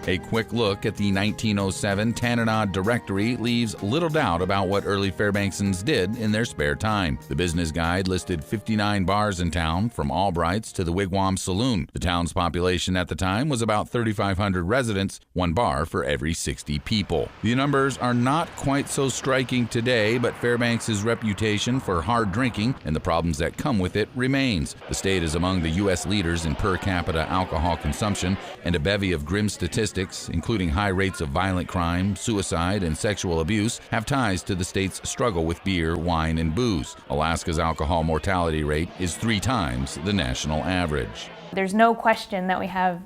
A quick look at the 1907 Tanana Directory leaves little doubt about what early Fairbanksans did in their spare time. The business guide listed 59 bars in town, from Albright's to the Wigwam Saloon. The town's population at the time was about 3,500 residents, one bar for every 60 people. The numbers are not quite so striking today, but Fairbanks' reputation for hard drinking and the problems that come with it remains. The state is among the U.S. leaders in per capita alcohol consumption, and a bevy of grim statistics, including high rates of violent crime, suicide, and sexual abuse, have ties to the state's struggle with beer, wine, and booze. Alaska's alcohol mortality rate is 3 times the national average. There's no question that we have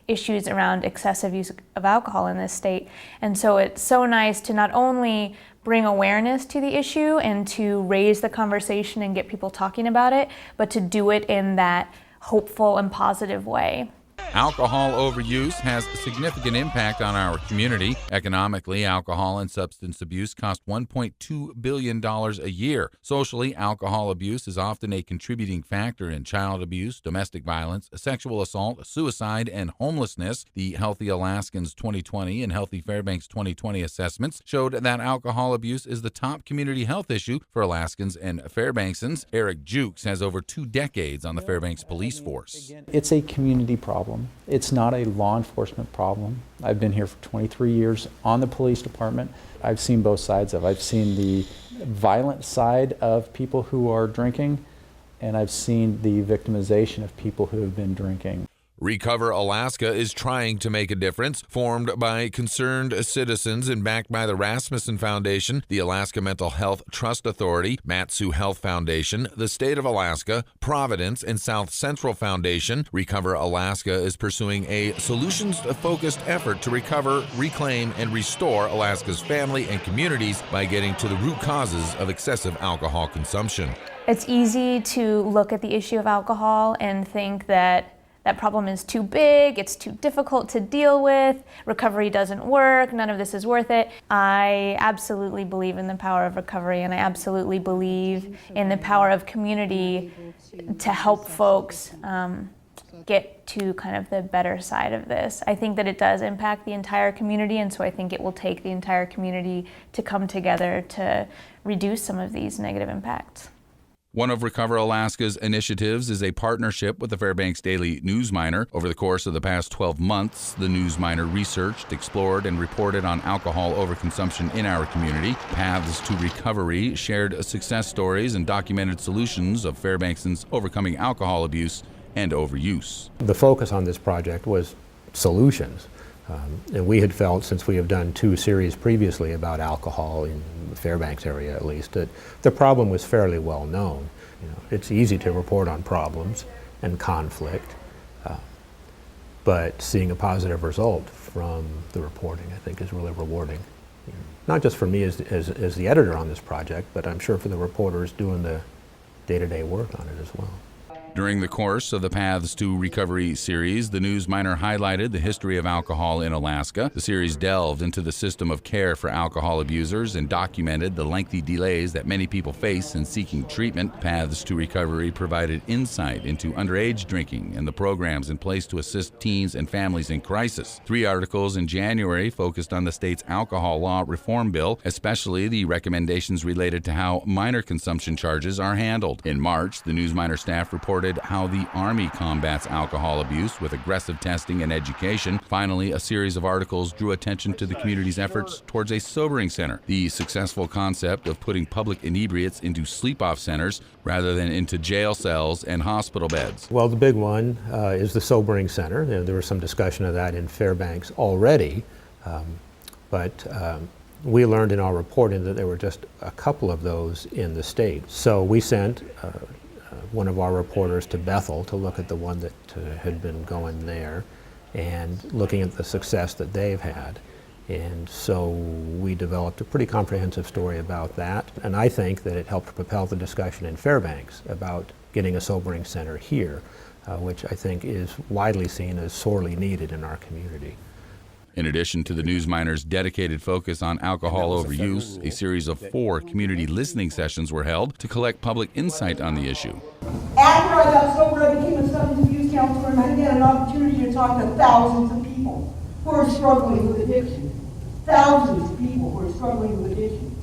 issues around excessive use of alcohol in this state, and so it's so nice to not only bring awareness to the issue and to raise the conversation and get people talking about it, but to do it in that hopeful and positive way. Alcohol overuse has a significant impact on our community. Economically, alcohol and substance abuse cost $1.2 billion a year. Socially, alcohol abuse is often a contributing factor in child abuse, domestic violence, sexual assault, suicide, and homelessness. The Healthy Alaskans 2020 and Healthy Fairbanks 2020 assessments showed that alcohol abuse is the top community health issue for Alaskans and Fairbanksans. Eric Jukes has over 2 decades on the Fairbanks police force. It's a community problem. It's not a law enforcement problem. I've been here for 23 years on the police department. I've seen both sides of it. I've seen the violent side of people who are drinking, and I've seen the victimization of people who have been drinking. Recover Alaska is trying to make a difference. Formed by concerned citizens and backed by the Rasmussen Foundation, the Alaska Mental Health Trust Authority, Mat-Su Health Foundation, the State of Alaska, Providence, and South Central Foundation, Recover Alaska is pursuing a solutions-focused effort to recover, reclaim, and restore Alaska's family and communities by getting to the root causes of excessive alcohol consumption. It's easy to look at the issue of alcohol and think that problem is too big, it's too difficult to deal with, recovery doesn't work, none of this is worth it. I absolutely believe in the power of recovery, and I absolutely believe in the power of community to help folks get to kind of the better side of this. I think that it does impact the entire community, and so I think it will take the entire community to come together to reduce some of these negative impacts. One of Recover Alaska's initiatives is a partnership with the Fairbanks Daily Newsminer. Over the course of the past 12 months, the Newsminer researched, explored, and reported on alcohol overconsumption in our community. Paths to Recovery shared success stories and documented solutions of Fairbanksans overcoming alcohol abuse and overuse. The focus on this project was solutions. And we had felt, since we have done 2 series previously about alcohol in the Fairbanks area at least, that the problem was fairly well known. It's easy to report on problems and conflict, but seeing a positive result from the reporting, I think, is really rewarding. Not just for me as the editor on this project, but I'm sure for the reporters doing the day-to-day work on it as well. During the course of the Paths to Recovery series, the Newsminer highlighted the history of alcohol in Alaska. The series delved into the system of care for alcohol abusers and documented the lengthy delays that many people face in seeking treatment. Paths to Recovery provided insight into underage drinking and the programs in place to assist teens and families in crisis. 3 articles in January focused on the state's alcohol law reform bill, especially the recommendations related to how minor consumption charges are handled. In March, the Newsminer staff reported how the Army combats alcohol abuse with aggressive testing and education. Finally, a series of articles drew attention to the community's efforts towards a sobering center, the successful concept of putting public inebriates into sleep-off centers rather than into jail cells and hospital beds. Well, the big one is the sobering center. There was some discussion of that in Fairbanks already, but we learned in our reporting that there were just a couple of those in the state. So we sent one of our reporters to Bethel to look at the one that had been going there and looking at the success that they've had. And so we developed a pretty comprehensive story about that. And I think that it helped propel the discussion in Fairbanks about getting a sobering center here, which I think is widely seen as sorely needed in our community. In addition to the Newsminer's dedicated focus on alcohol overuse, a series of 4 community listening sessions were held to collect public insight on the issue. After I got sober, I became a substance abuse counselor, and I had an opportunity to talk to thousands of people. who are struggling with addiction. Thousands of people who are struggling with addiction.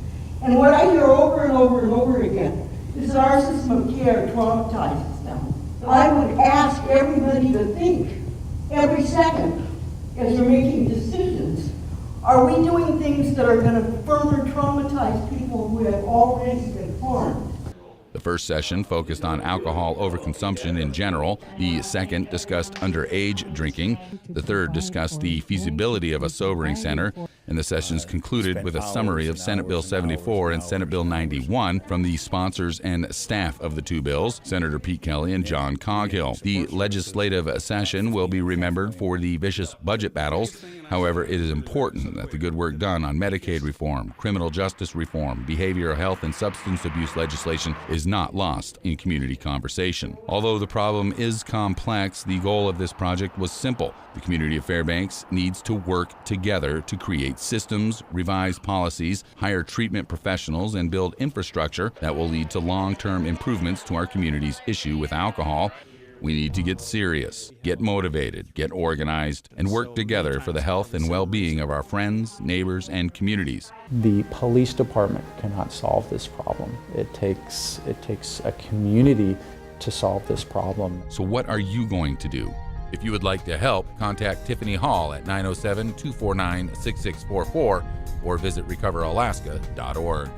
And what I hear over and over and over again is that our system of care traumatizes them. I would ask everybody to think every second as you're making decisions, are we doing things that are going to further traumatize people who have already been harmed? The first session focused on alcohol overconsumption in general. The second discussed underage drinking. The third discussed the feasibility of a sobering center. And the sessions concluded with a summary of Senate Bill 74 and Senate Bill 91 from the sponsors and staff of the two bills, Senator Pete Kelly and John Coghill. The legislative session will be remembered for the vicious budget battles. However, it is important that the good work done on Medicaid reform, criminal justice reform, behavioral health, and substance abuse legislation is not lost in community conversation. Although the problem is complex, the goal of this project was simple. The community of Fairbanks needs to work together to create systems, revise policies, hire treatment professionals, and build infrastructure that will lead to long-term improvements to our community's issue with alcohol. We need to get serious, get motivated, get organized, and work together for the health and well-being of our friends, neighbors, and communities. The police department cannot solve this problem. It takes a community to solve this problem. So what are you going to do? If you would like to help, contact Tiffany Hall at 907-249-6644 or visit recoveralaska.org.